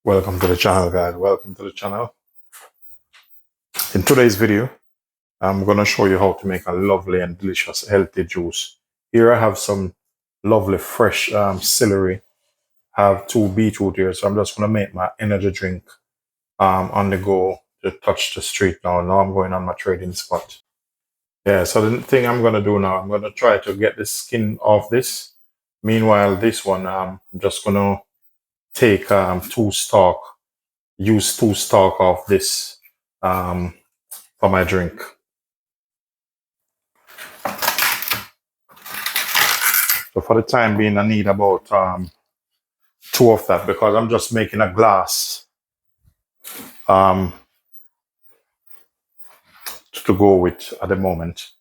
Welcome to the channel, guys. Welcome to the channel. In today's video, I'm going to show you how to make a lovely and delicious healthy juice. Here I have some lovely fresh celery. I have 2 beetroot here, so I'm just going to make my energy drink on the go to touch the street now. Now I'm going on my trading spot. Yeah, so the thing I'm going to do now, I'm going to try to get the skin off this. Meanwhile, this one, I'm just going to take 2 stalk. Use 2 stalk of this for my drink. So for the time being, I need about 2 of that because I'm just making a glass to go with at the moment.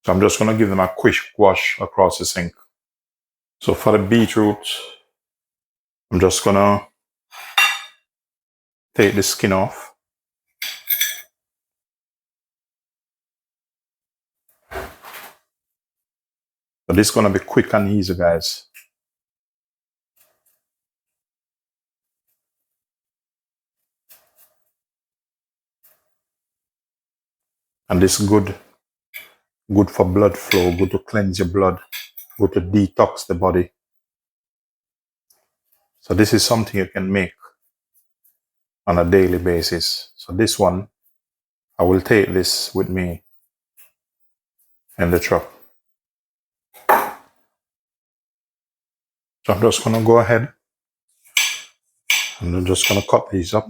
So I'm just going to give them a quick wash across the sink. So for the beetroot, I'm just going to take the skin off. But this is going to be quick and easy, guys. And this is good for blood flow, good to cleanse your blood, good to detox the body. So this is something you can make on a daily basis. So this one, I will take this with me in the truck. So I'm just going to go ahead and I'm just going to cut these up.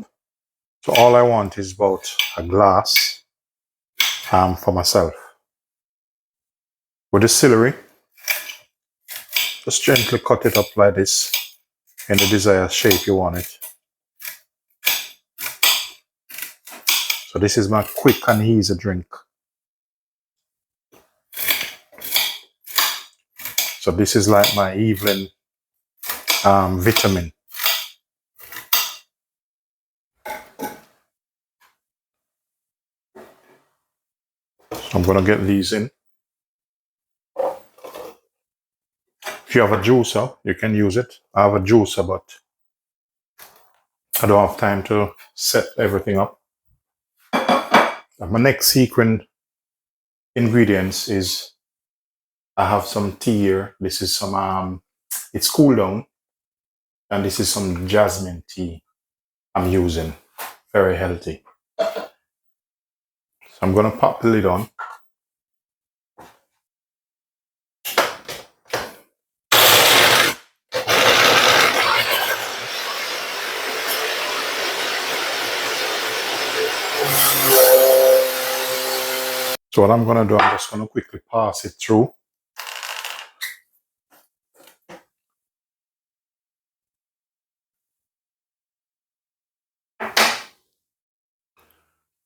So all I want is about a glass for myself. With the celery, just gently cut it up like this in the desired shape you want it. So this is my quick and easy drink. So this is like my evening vitamin. So I'm going to get these in. If you have a juicer, you can use it. I have a juicer, but I don't have time to set everything up. And my next secret ingredients is I have some tea here. This is some, it's cool down. And this is some jasmine tea I'm using. Very healthy. So I'm going to pop the lid on. So what I'm going to do, I'm just going to quickly pass it through.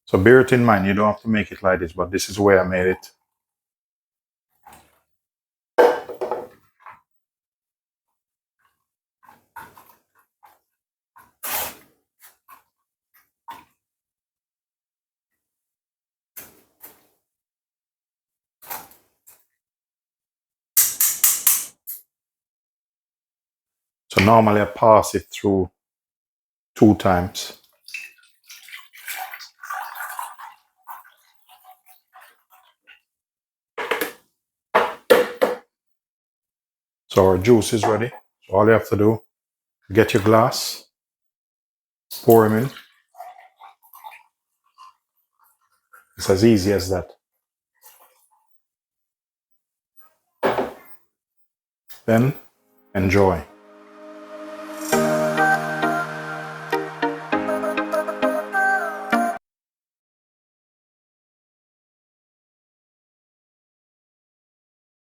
So bear it in mind, you don't have to make it like this, but this is the way I made it. So normally I pass it through 2 times. So our juice is ready. So all you have to do, get your glass, pour them in. It's as easy as that. Then enjoy.